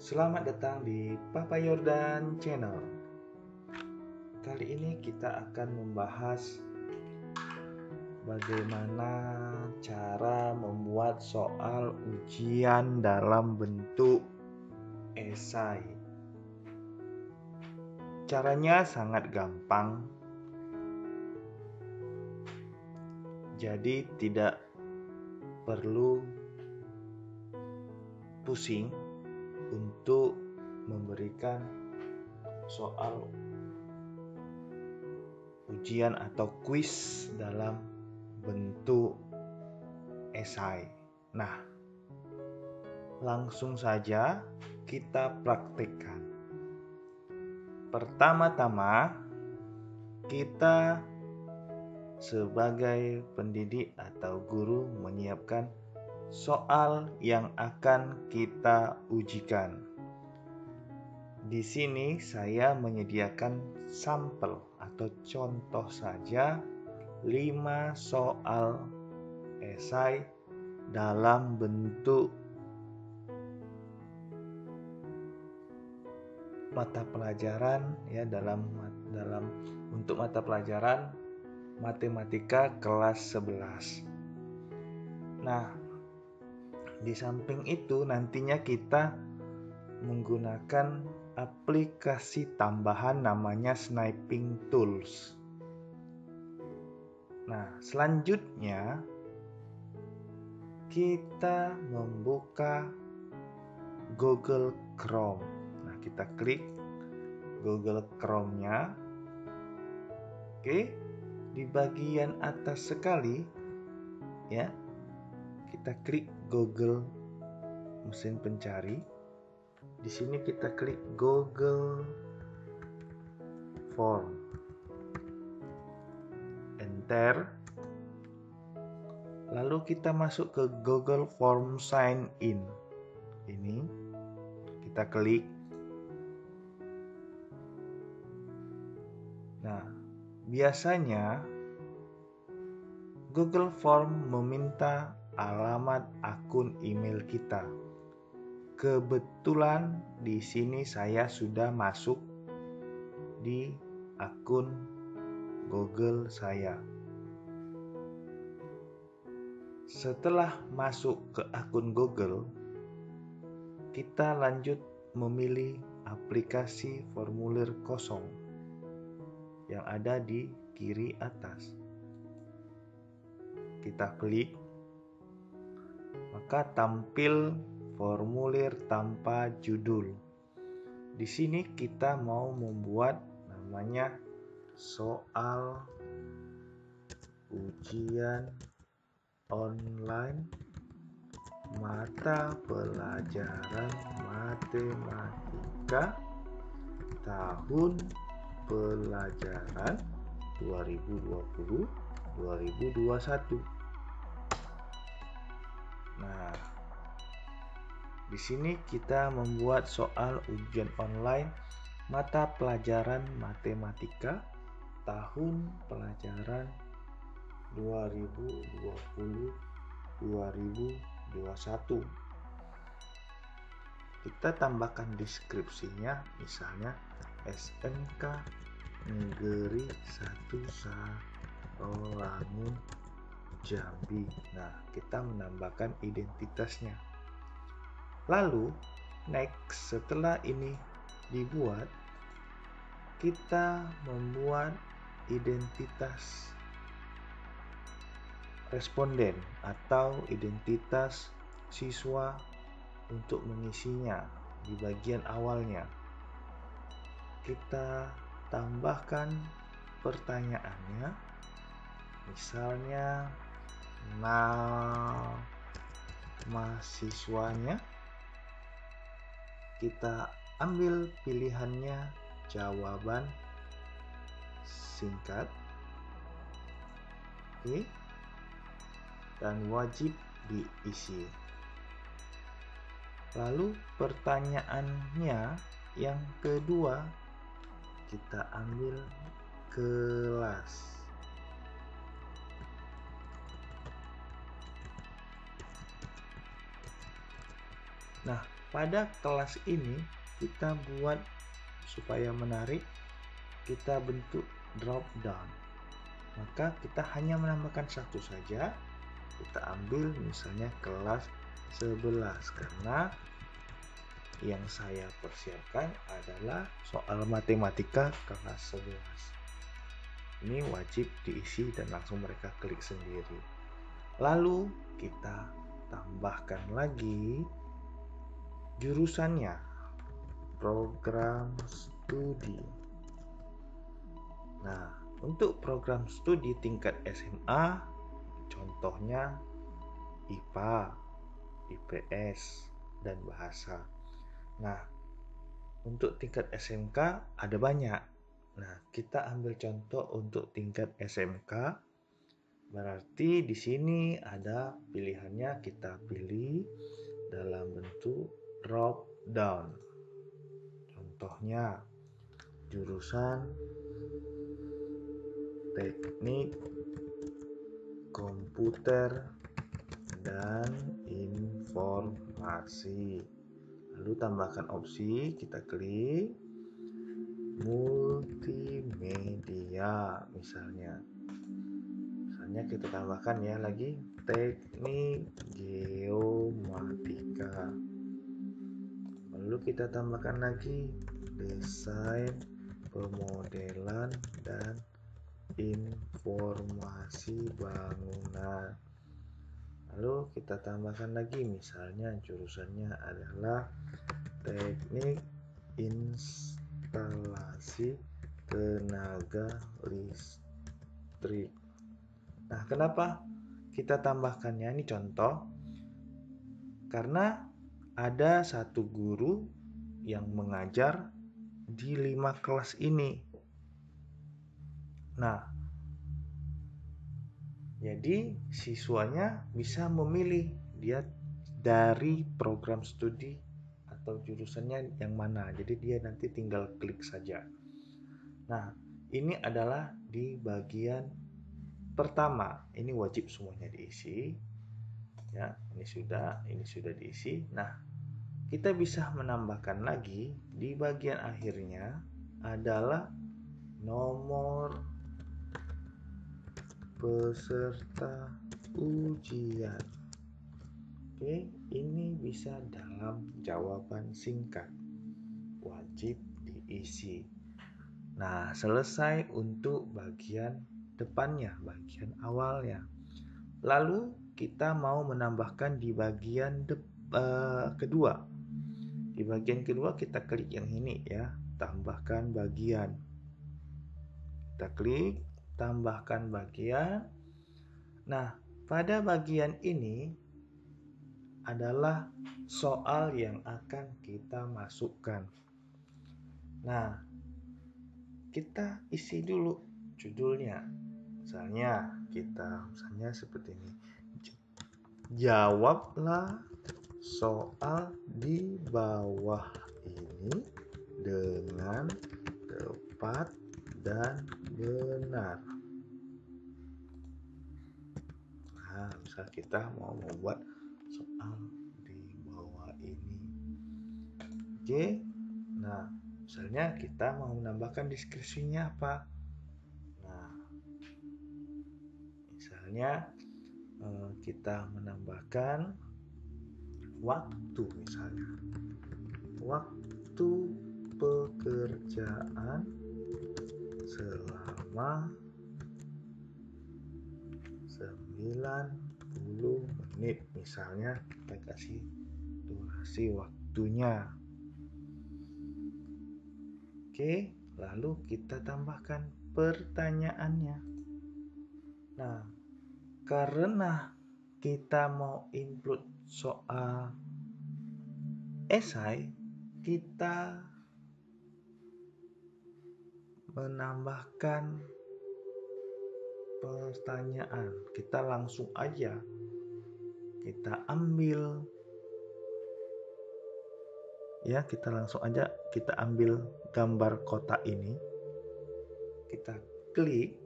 Selamat datang di Papa Yordan Channel. Kali ini kita akan membahas bagaimana cara membuat soal ujian dalam bentuk esai. Caranya sangat gampang, jadi tidak perlu pusing untuk memberikan soal ujian atau kuis dalam bentuk esai. Nah, langsung saja kita praktikkan. Pertama-tama, kita sebagai pendidik atau guru menyiapkan soal yang akan kita ujikan. Di sini saya menyediakan sampel atau contoh saja 5 soal esai dalam bentuk mata pelajaran untuk mata pelajaran matematika kelas 11. Nah, di samping itu nantinya kita menggunakan aplikasi tambahan namanya Sniping Tools. Nah, selanjutnya kita membuka Google Chrome. Nah, kita klik Google Chrome-nya. Oke, di bagian atas sekali ya, kita klik Google mesin pencari. Di sini kita klik Google Form. Enter. Lalu kita masuk ke Google Form Sign In. Ini kita klik. Nah, biasanya Google Form meminta alamat akun email kita. Kebetulan di sini saya sudah masuk di akun Google saya. Setelah masuk ke akun Google, kita lanjut memilih aplikasi formulir kosong yang ada di kiri atas. Kita klik, maka tampil formulir tanpa judul. Di sini kita mau membuat namanya soal ujian online mata pelajaran matematika tahun pelajaran 2020-2021. Nah, di sini kita membuat soal ujian online mata pelajaran matematika tahun pelajaran 2020-2021. Kita tambahkan deskripsinya, misalnya SMK Negeri 1 Sarolangun Jambi. Nah, kita menambahkan identitasnya. Lalu, next, setelah ini dibuat, kita membuat identitas responden atau identitas siswa untuk mengisinya di bagian awalnya. Kita tambahkan pertanyaannya, misalnya nama siswanya. Kita ambil pilihannya jawaban singkat. Oke. Dan wajib diisi. Lalu pertanyaannya yang kedua, kita ambil kelas. Nah, pada kelas ini kita buat supaya menarik, kita bentuk drop down. Maka kita hanya menambahkan satu saja. Kita ambil misalnya kelas 11 karena yang saya persiapkan adalah soal matematika kelas 11. Ini wajib diisi dan langsung mereka klik sendiri. Lalu kita tambahkan lagi jurusannya, program studi. Nah, untuk program studi tingkat SMA, contohnya IPA, IPS, dan bahasa. Nah, untuk tingkat SMK ada banyak. Nah, kita ambil contoh untuk tingkat SMK. Berarti di sini ada pilihannya, kita pilih dalam bentuk drop down. Contohnya jurusan teknik komputer dan informasi. Lalu tambahkan opsi, kita klik multimedia misalnya. Misalnya kita tambahkan ya lagi teknik geomatika. Lalu kita tambahkan lagi desain pemodelan dan informasi bangunan. Lalu kita tambahkan lagi misalnya jurusannya adalah teknik instalasi tenaga listrik. Nah, kenapa kita tambahkannya? Ini contoh. Karena ada satu guru yang mengajar di 5 kelas ini. Nah, jadi siswanya bisa memilih dia dari program studi atau jurusannya yang mana. Jadi dia nanti tinggal klik saja. Nah, ini adalah di bagian pertama. Ini wajib semuanya diisi. Ya, ini sudah diisi. Nah, kita bisa menambahkan lagi di bagian akhirnya adalah nomor peserta ujian. Oke, ini bisa dalam jawaban singkat. Wajib diisi. Nah, selesai untuk bagian depannya, bagian awalnya. Lalu kita mau menambahkan di bagian kedua. Di bagian kedua kita klik yang ini ya, tambahkan bagian. Kita klik tambahkan bagian. Nah, pada bagian ini adalah soal yang akan kita masukkan. Nah, kita isi dulu judulnya. Misalnya seperti ini. Jawablah soal di bawah ini dengan tepat dan benar. Nah, misal kita mau membuat soal di bawah ini. Oke. Nah, misalnya kita mau menambahkan deskripsinya apa? Nah, misalnya kita menambahkan waktu misalnya. Waktu pekerjaan selama 90 menit misalnya, kita kasih durasi waktunya. Oke, lalu kita tambahkan pertanyaannya. Nah, karena kita mau input soal esai, kita menambahkan pertanyaan. Kita langsung aja kita ambil ya, kita ambil gambar kotak ini, kita klik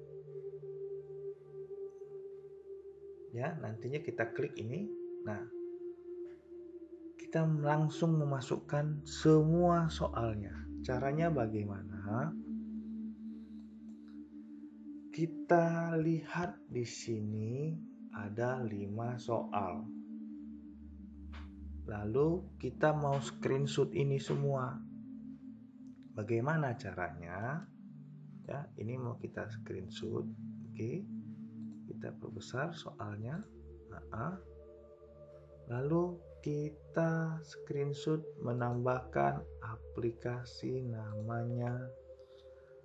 ya, nantinya kita klik ini. Nah, kita langsung memasukkan semua soalnya. Caranya bagaimana? Kita lihat di sini ada 5 soal. Lalu kita mau screenshot ini semua. Bagaimana caranya? Ya, ini mau kita screenshot. Oke. Kita perbesar soalnya. Lalu kita screenshot menambahkan aplikasi namanya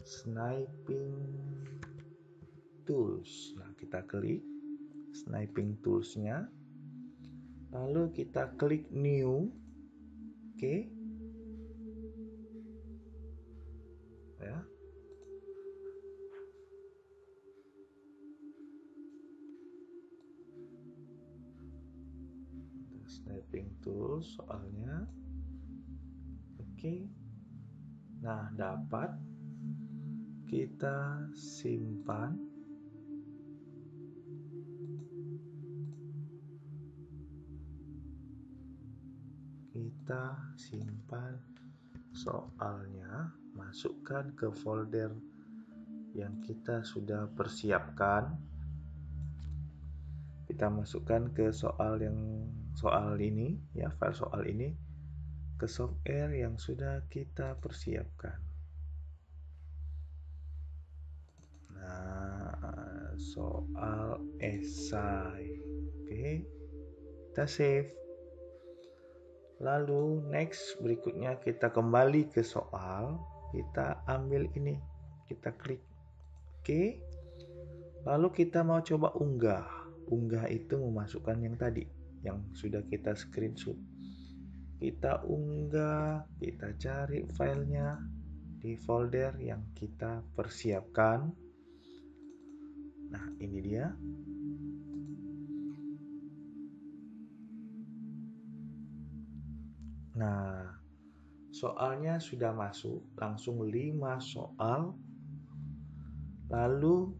Sniping Tools. Nah, kita klik Sniping Tools-nya. Lalu kita klik New. Oke. Ya. Sniping Tools soalnya. Oke. Nah, dapat. Kita simpan. Kita simpan soalnya, masukkan ke folder yang kita sudah persiapkan. Kita masukkan ke soal ini, ya, file soal ini ke software yang sudah kita persiapkan. Nah, soal esai. Oke. Kita save. Lalu next, berikutnya kita kembali ke soal, kita ambil ini, kita klik Oke. Lalu kita mau coba unggah. Unggah itu memasukkan yang tadi, yang sudah kita screenshot. Kita unggah, kita cari filenya di folder yang kita persiapkan. Nah, ini dia. Nah, soalnya sudah masuk, langsung 5 soal. Lalu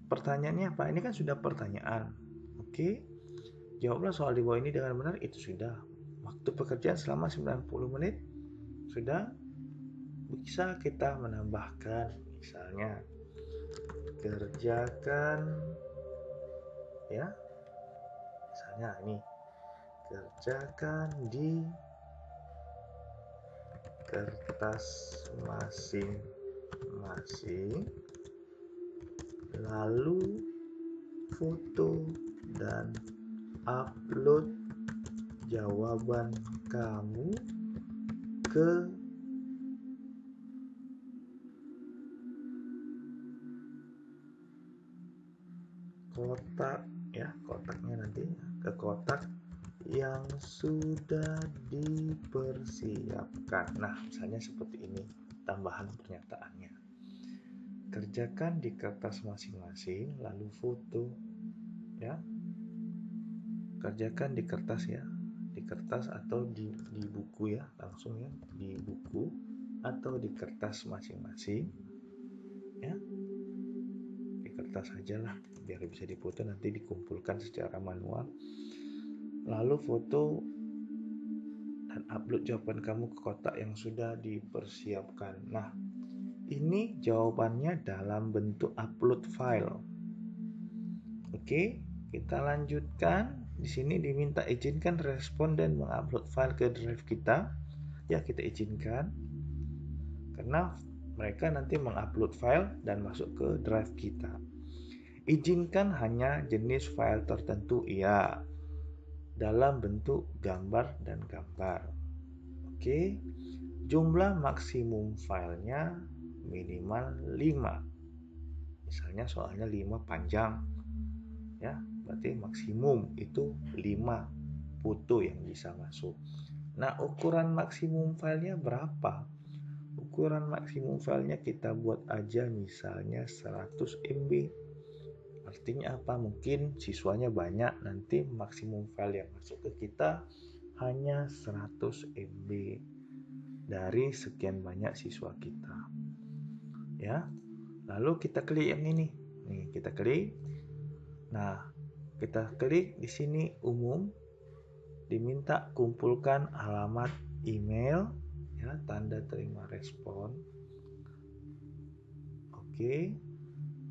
pertanyaannya apa? Ini kan sudah pertanyaan. Oke. Jawablah soal di bawah ini dengan benar, itu sudah. Waktu pekerjaan selama 90 menit. Sudah. Bisa kita menambahkan, misalnya kerjakan, ya. Misalnya ini, kerjakan di kertas masing-masing, lalu foto dan upload jawaban kamu ke kotak, ya, kotaknya nanti ke kotak yang sudah dipersiapkan. Nah, misalnya seperti ini tambahan pernyataannya. Kerjakan di kertas masing-masing, lalu foto, ya. Kerjakan di kertas, ya, di kertas atau di buku, ya, langsung, ya, di buku atau di kertas masing-masing, ya. Di kertas aja lah, biar bisa difoto, nanti dikumpulkan secara manual. Lalu foto dan upload jawaban kamu ke kotak yang sudah dipersiapkan. Nah, ini jawabannya dalam bentuk upload file. Oke, kita lanjutkan. Di sini diminta izinkan responden mengupload file ke drive kita. Ya, kita izinkan. Karena mereka nanti mengupload file dan masuk ke drive kita. Izinkan hanya jenis file tertentu, ya, dalam bentuk gambar dan gambar. Oke, jumlah maksimum filenya minimal 5. Misalnya soalnya 5 panjang, ya, berarti maksimum itu 5 foto yang bisa masuk. Nah, ukuran maksimum filenya berapa? Ukuran maksimum filenya kita buat aja misalnya 100 MB. Artinya apa? Mungkin siswanya banyak, nanti maksimum file yang masuk ke kita hanya 100 MB dari sekian banyak siswa kita. Ya. Lalu kita klik yang ini. Nih, kita klik. Nah, kita klik di sini umum. diminta kumpulkan alamat email, ya, tanda terima respon. Oke,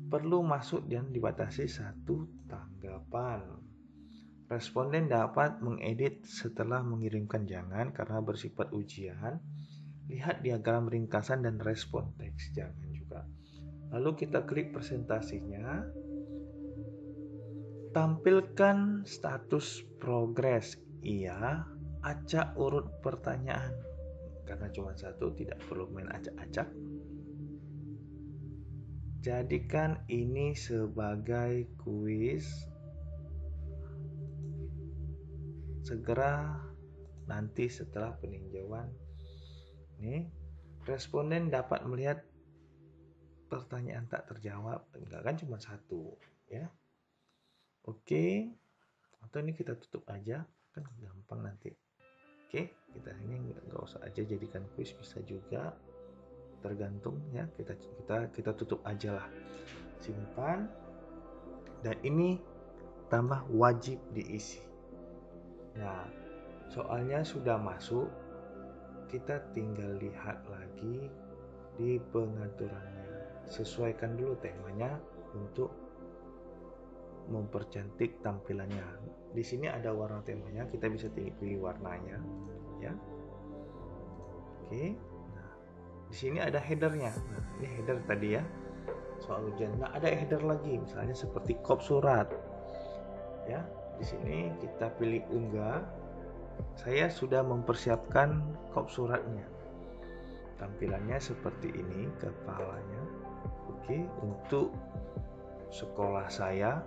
perlu masuk dan dibatasi 1 tanggapan. Responden dapat mengedit setelah mengirimkan, jangan, karena bersifat ujian. Lihat diagram ringkasan dan respon teks, jangan juga. Lalu kita klik presentasinya. Tampilkan status progres. Iya, acak urut pertanyaan. Karena cuma 1, tidak perlu main acak-acak. Jadikan ini sebagai kuis. Segera nanti setelah peninjauan. Nih, responden dapat melihat pertanyaan tak terjawab. Enggak kan cuma 1, ya. Oke. Atau ini kita tutup aja, kan gampang nanti. Oke, kita ini nggak usah aja jadikan kuis, bisa juga, tergantung ya. Kita tutup aja lah, simpan. Dan ini tambah wajib diisi. Nah, soalnya sudah masuk, kita tinggal lihat lagi di pengaturannya. Sesuaikan dulu temanya untuk mempercantik tampilannya. Di sini ada warna temanya, kita bisa pilih warnanya, ya. Oke. Nah, di sini ada headernya. Nah, ini header tadi ya, soal ujian. Nah, ada header lagi, misalnya seperti kop surat. Ya, di sini kita pilih unggah. Saya sudah mempersiapkan kop suratnya. Tampilannya seperti ini, kepalanya. Oke, untuk sekolah saya,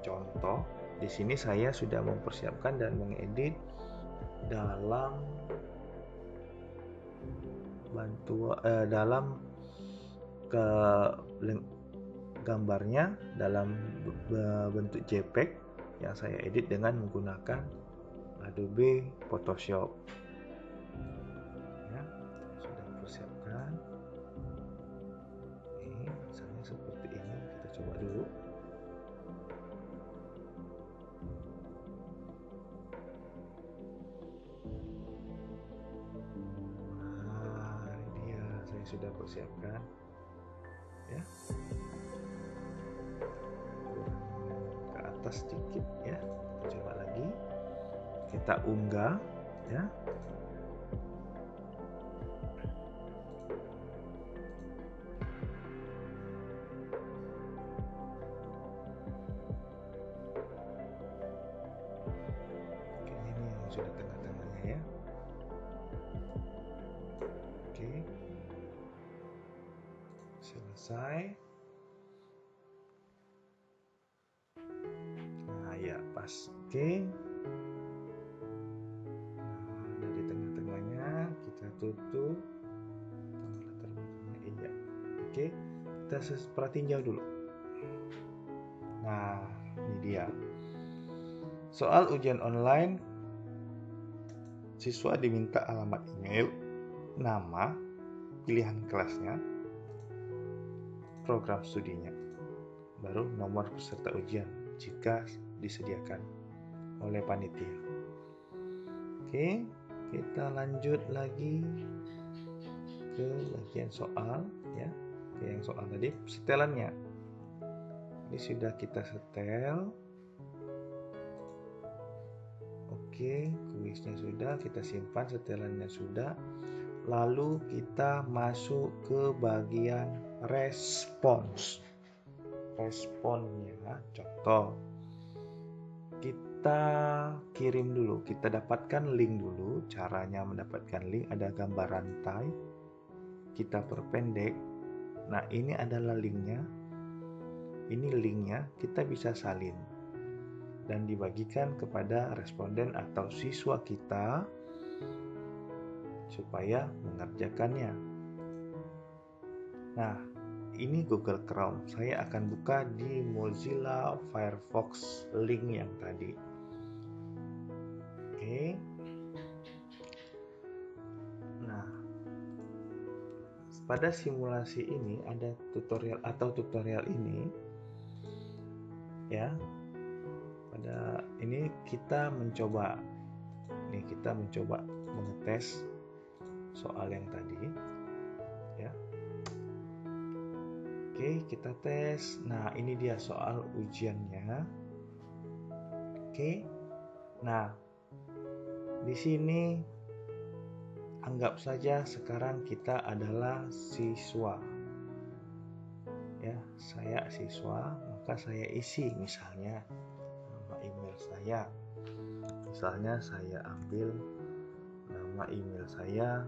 contoh, di sini saya sudah mempersiapkan dan mengedit dalam dalam gambarnya dalam bentuk JPEG yang saya edit dengan menggunakan Adobe Photoshop. Ya, sudah mempersiapkan. Ini misalnya seperti ini, kita coba dulu. Nah, ini dia, saya sudah persiapkan. Ya, ke atas sedikit ya. Kita coba lagi. Kita unggah ya. Oke, ini yang sudah tengah-tengahnya ya. Oke. Selesai. Nah, ya pas. Oke. Nah, dari tengah-tengahnya kita tutup. Latar belakangnya iya. Oke, kita perhatiin jauh dulu. Nah, ini dia. Soal ujian online, siswa diminta alamat email, nama, pilihan kelasnya, program studinya, baru nomor peserta ujian jika disediakan oleh panitia. Oke, kita lanjut lagi ke bagian soal ya. Oke, yang soal tadi setelannya. Ini sudah kita setel. Oke, kuisnya sudah, kita simpan, setelannya sudah. Lalu kita masuk ke bagian respons. Responnya, contoh, kita kirim dulu, kita dapatkan link dulu. Caranya mendapatkan link, ada gambar rantai, kita perpendek. Nah, ini adalah linknya. Ini linknya, kita bisa salin dan dibagikan kepada responden atau siswa kita supaya mengerjakannya. Nah, ini Google Chrome. Saya akan buka di Mozilla Firefox link yang tadi. Oke. Nah, pada simulasi ini ada tutorial ini ya. Pada ini kita mencoba Oke, kita mencoba mengetes soal yang tadi ya. Oke, kita tes. Nah, ini dia soal ujiannya. Oke. Nah, di sini anggap saja sekarang kita adalah siswa. Ya, saya siswa, maka saya isi misalnya nama email saya. Misalnya saya ambil nama email saya,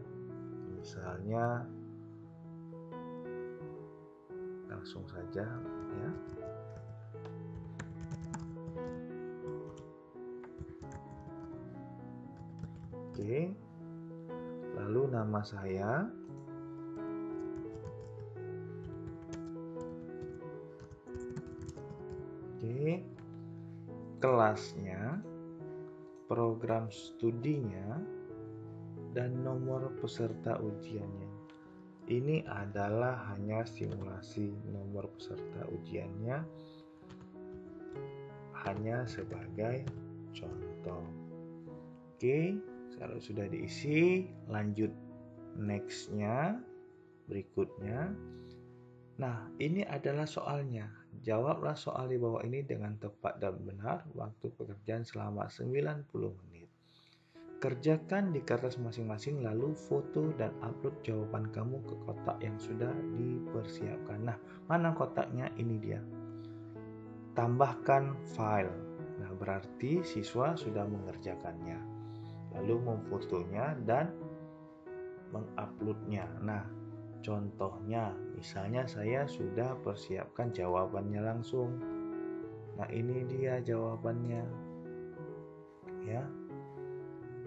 misalnya langsung saja ya. Oke. Lalu nama saya. Oke. Kelasnya, program studinya, dan nomor peserta ujiannya. Ini adalah hanya simulasi, nomor peserta ujiannya hanya sebagai contoh. Oke, kalau sudah diisi, lanjut next-nya, berikutnya. Nah, ini adalah soalnya. Jawablah soal di bawah ini dengan tepat dan benar. Waktu pekerjaan selama 90 menit. Kerjakan di kertas masing-masing, lalu foto dan upload jawaban kamu ke kotak yang sudah dipersiapkan. Nah, mana kotaknya? Ini dia. Tambahkan file. Nah, berarti siswa sudah mengerjakannya. Lalu memfotonya dan menguploadnya. Nah, contohnya, misalnya saya sudah persiapkan jawabannya langsung. Nah, ini dia jawabannya. Ya.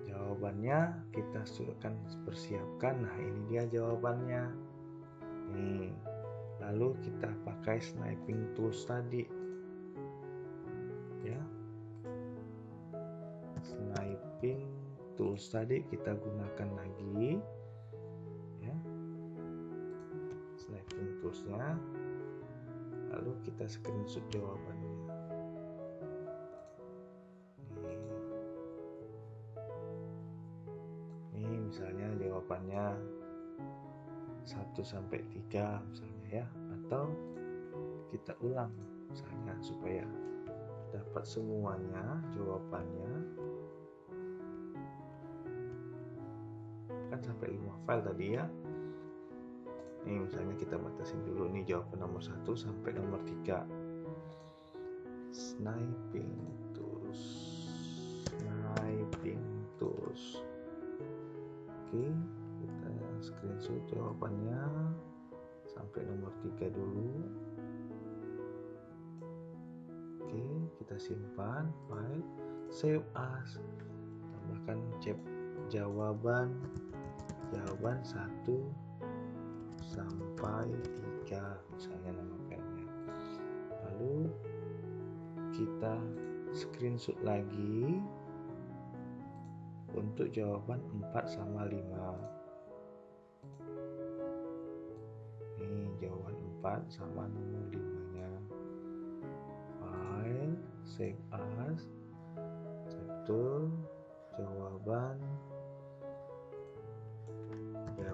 Jawabannya kita akan persiapkan. Nah, ini dia jawabannya. Nih. Lalu kita pakai sniping tools tadi. Ya. Sniping tools tadi kita gunakan lagi. Ya. Sniping toolsnya. Lalu kita screenshot jawabannya. Misalnya jawabannya 1 sampai 3 misalnya ya, atau kita ulang misalnya supaya dapat semuanya jawabannya. Kan sampai 5 file tadi ya. Ini misalnya kita batasin dulu nih jawaban nomor 1 sampai nomor 3. Sniping tools. Oke, kita screenshot jawabannya sampai nomor 3 dulu. Oke, kita simpan file, save as, tambahkan jawaban 1 sampai 3 misalnya nama filenya. Lalu kita screenshot lagi untuk jawaban 4 sama 5. Ini jawaban 4 sama nomor 5-nya. File, save as, satu jawaban 4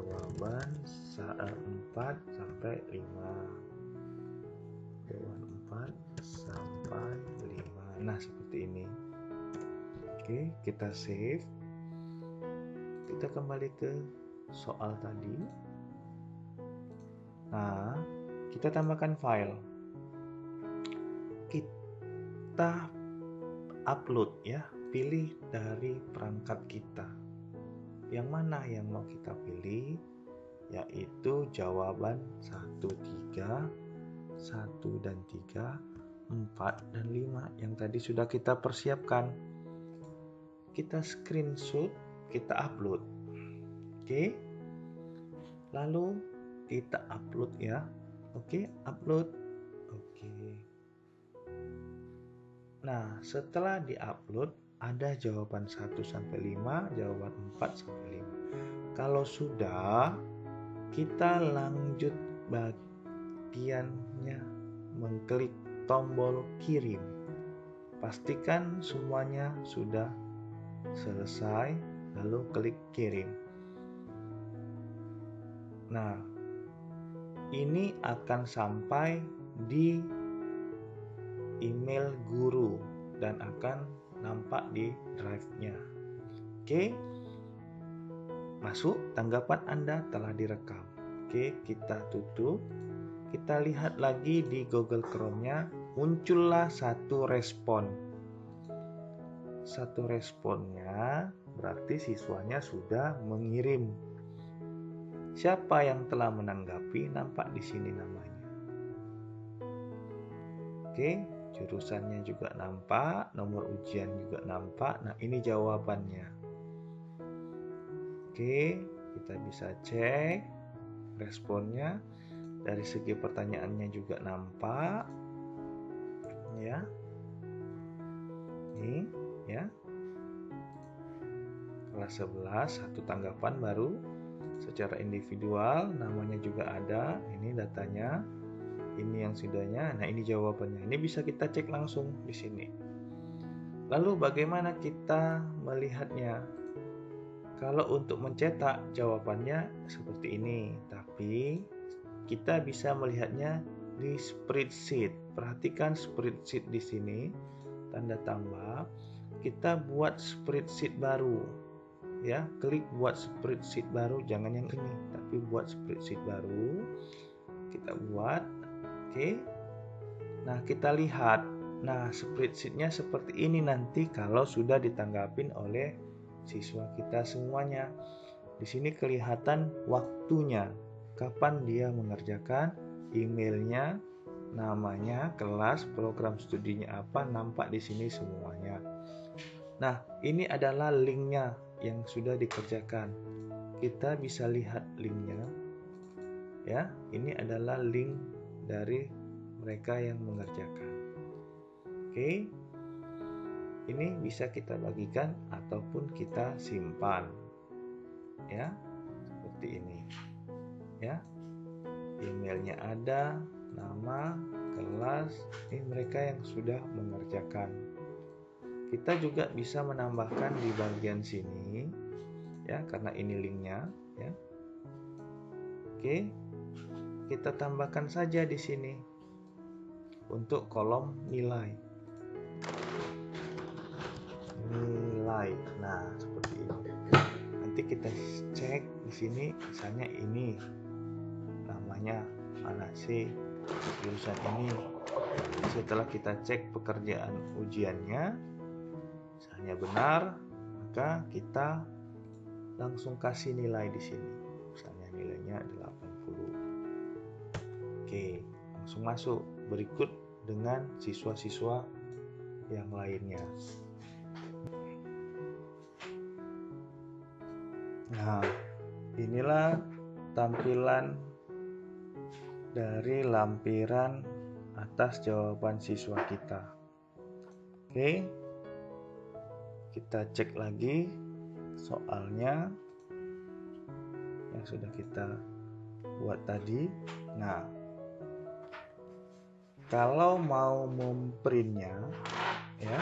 sampai 5. Jawaban 4 sampai 5. Nah, seperti ini. Oke, kita save. Kita kembali ke soal tadi. Nah, kita tambahkan file. Kita upload ya, pilih dari perangkat kita. Yang mana yang mau kita pilih? Yaitu jawaban 1, 3, 1 dan 3, 4 dan 5 yang tadi sudah kita persiapkan. Kita screenshot, kita upload. Oke. Lalu kita upload ya. Oke, upload. Oke. Nah, setelah di-upload ada jawaban 1 sampai 5, jawaban 4 sampai 5. Kalau sudah, kita lanjut bagiannya mengklik tombol kirim. Pastikan semuanya sudah selesai, lalu klik kirim. Nah, ini akan sampai di email guru dan akan nampak di drive-nya. Oke, masuk, tanggapan Anda telah direkam. Oke, kita tutup. Kita lihat lagi di Google Chrome-nya, muncullah satu respon. Satu responnya berarti siswanya sudah mengirim. Siapa yang telah menanggapi nampak di sini namanya. Oke, jurusannya juga nampak, nomor ujian juga nampak. Nah, ini jawabannya. Oke, kita bisa cek responnya. Dari segi pertanyaannya juga nampak. Ya. Ini, ya. Kelas 11, satu tanggapan baru. Secara individual, namanya juga ada. Ini datanya. Ini yang sudahnya. Nah, ini jawabannya. Ini bisa kita cek langsung di sini. Lalu bagaimana kita melihatnya? Kalau untuk mencetak, jawabannya seperti ini. Tapi kita bisa melihatnya di spreadsheet. Perhatikan spreadsheet di sini. Tanda tambah. Kita buat spreadsheet baru. Ya, klik buat spreadsheet baru, jangan yang ini, tapi buat spreadsheet baru. Kita buat, oke. Nah, kita lihat. Nah, spreadsheetnya seperti ini nanti kalau sudah ditanggapin oleh siswa kita semuanya. Di sini kelihatan waktunya, kapan dia mengerjakan, emailnya, namanya, kelas, program studinya apa, nampak di sini semuanya. Nah, ini adalah linknya yang sudah dikerjakan. Kita bisa lihat linknya. Ya, ini adalah link dari mereka yang mengerjakan. Oke. Ini bisa kita bagikan ataupun kita simpan. Ya, seperti ini. Ya. Emailnya ada, nama, kelas, ini mereka yang sudah mengerjakan. Kita juga bisa menambahkan di bagian sini, ya, karena ini linknya, ya. Oke, kita tambahkan saja di sini untuk kolom nilai. Nilai, nah seperti ini. Nanti kita cek di sini, misalnya ini namanya anak C, jurusan ini. Setelah kita cek pekerjaan ujiannya, misalnya benar, maka kita langsung kasih nilai di sini. Misalnya nilainya 80. Oke, langsung masuk. Berikut dengan siswa-siswa yang lainnya. Nah, inilah tampilan dari lampiran atas jawaban siswa kita. Oke. Kita cek lagi soalnya yang sudah kita buat tadi. Nah, kalau mau memprintnya, ya,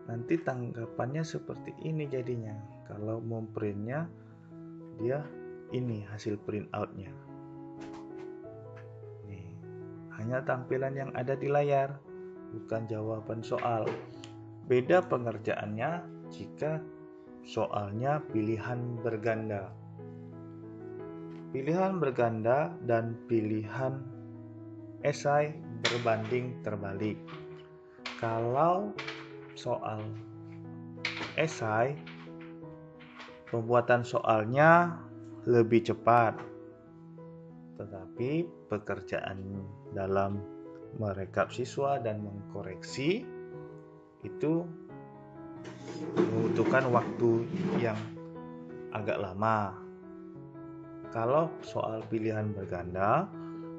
nanti tanggapannya seperti ini jadinya. Kalau memprintnya, dia ini hasil print outnya. Nih, hanya tampilan yang ada di layar, bukan jawaban soal. Beda pengerjaannya jika soalnya pilihan berganda. Pilihan berganda dan pilihan esai berbanding terbalik. Kalau soal esai, pembuatan soalnya lebih cepat, tetapi pekerjaan dalam merekap siswa dan mengkoreksi itu membutuhkan waktu yang agak lama. Kalau soal pilihan berganda,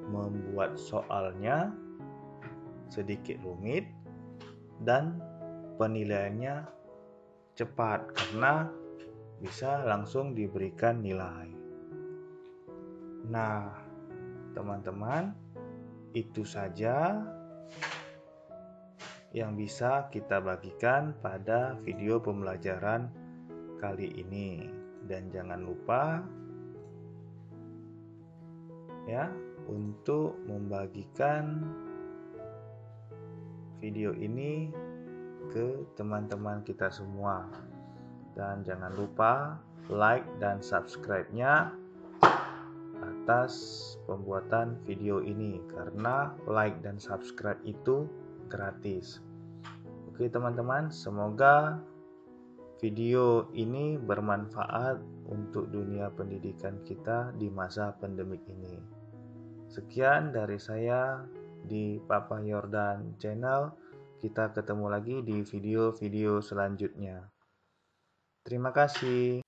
membuat soalnya sedikit rumit dan penilaiannya cepat karena bisa langsung diberikan nilai. Nah, teman-teman, itu saja yang bisa kita bagikan pada video pembelajaran kali ini. Dan jangan lupa ya untuk membagikan video ini ke teman-teman kita semua. Dan jangan lupa like dan subscribe-nya atas pembuatan video ini, karena like dan subscribe itu gratis. Oke teman-teman, semoga video ini bermanfaat untuk dunia pendidikan kita di masa pandemik ini. Sekian dari saya di Papa Yordan Channel. Kita ketemu lagi di video-video selanjutnya. Terima kasih.